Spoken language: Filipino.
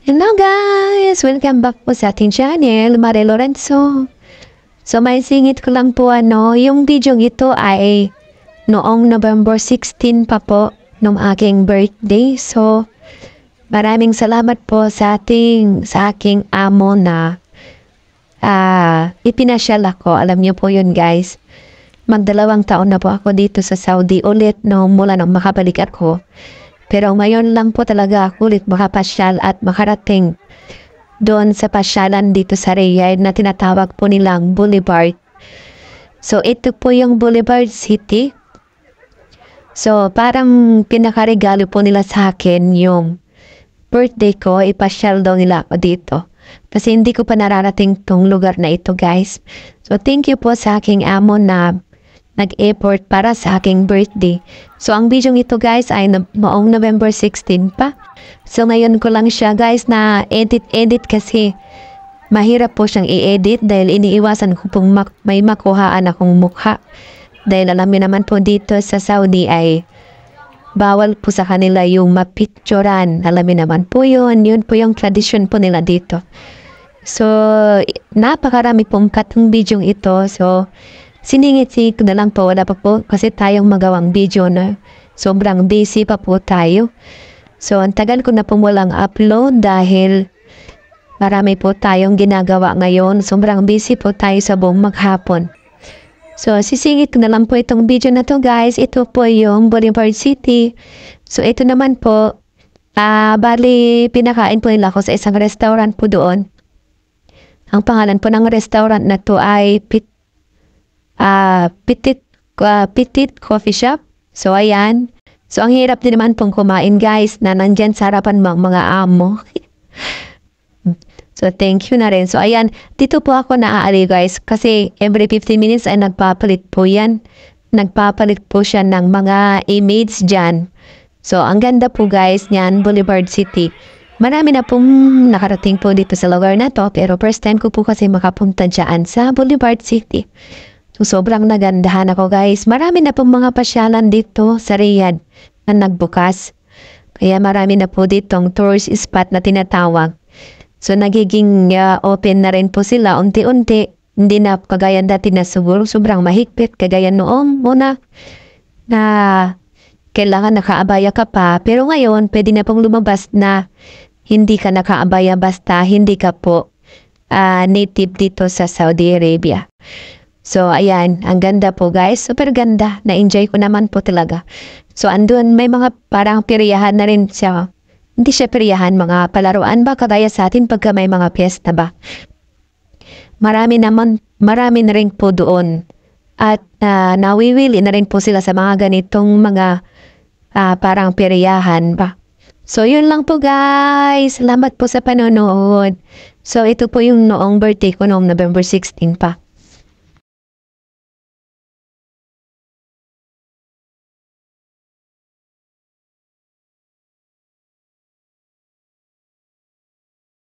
Hello guys! Welcome back po sa ating channel, Mare Lorenzo. So may singit ko lang po yung video ito ay noong November 16 pa po nung aking birthday. So maraming salamat po sa aking amo na ipinasyal ako. Alam niyo po yun guys. Magdalawang taon na po ako dito sa Saudi ulit mula nung makabalik ako. Pero ngayon lang po talaga ako ulit makapasyal at makarating doon sa pasyalan dito sa Riyadh na tinatawag po nilang Boulevard. So ito po yung Boulevard City. So parang pinakaregalo po nila sa akin yung birthday ko, ipasyal daw nila ako dito. Kasi hindi ko pa nararating tong lugar na ito guys. So thank you po sa aking amo na nag-effort para sa aking birthday. So, ang video ito guys ay noong November 16 pa. So, ngayon ko lang siya guys na edit kasi mahirap po siyang i-edit dahil iniiwasan ko pong may makuhaan akong mukha. Dahil alam niyo naman po dito sa Saudi ay bawal po sa kanila yung mapicturan. Alam niyo naman po yun. Yun po yung tradisyon po nila dito. So, napakarami pong katong video ito. So, siningit-singit ko na lang po, wala pa po kasi tayong magawang video na sobrang busy pa po tayo. So, ang tagal ko na po walang upload dahil marami po tayong ginagawa ngayon. Sobrang busy po tayo sa buong maghapon. So, sisingit ko na lang po itong video na to guys. Ito po yung Boulevard City. So, ito naman po, bali pinakain po nila ako sa isang restaurant po doon. Ang pangalan po ng restaurant na to ay Petit Coffee Shop. So, ayan. So, ang hirap din naman pong kumain, guys, na nandyan sa harapan mga amo. So, thank you na rin. So, ayan. Dito po ako naaali, guys, kasi every 15 minutes ay nagpapalit po yan. Nagpapalit po siya ng mga image dyan. So, ang ganda po, guys, niyan, Boulevard City. Marami na pong nakarating po dito sa lugar na to, pero first time ko po kasi makapunta dyan sa Boulevard City. So, sobrang nagandahan ako guys. Marami na pong mga pasyalan dito sa Riyadh na nagbukas. Kaya marami na po ditong tourist spot na tinatawag. So, nagiging open na rin po sila unti-unti. Hindi na kagaya dati na siguro sobrang mahigpit. Kagaya noong muna na kailangan nakaabaya ka pa. Pero ngayon, pwede na pong lumabas na hindi ka nakaabaya basta hindi ka po native dito sa Saudi Arabia. So, ayan. Ang ganda po, guys. Super ganda. Na-enjoy ko naman po talaga. So, andun may mga parang piriyahan na rin siya. Hindi siya piriyahan, mga palaruan ba? Kagaya sa atin pagka may mga piyesta ba? Marami na rin po doon. At nawiwili na rin po sila sa mga ganitong mga parang piriyahan ba? So, yun lang po, guys. Salamat po sa panonood. So, ito po yung noong birthday ko noong November 16 pa.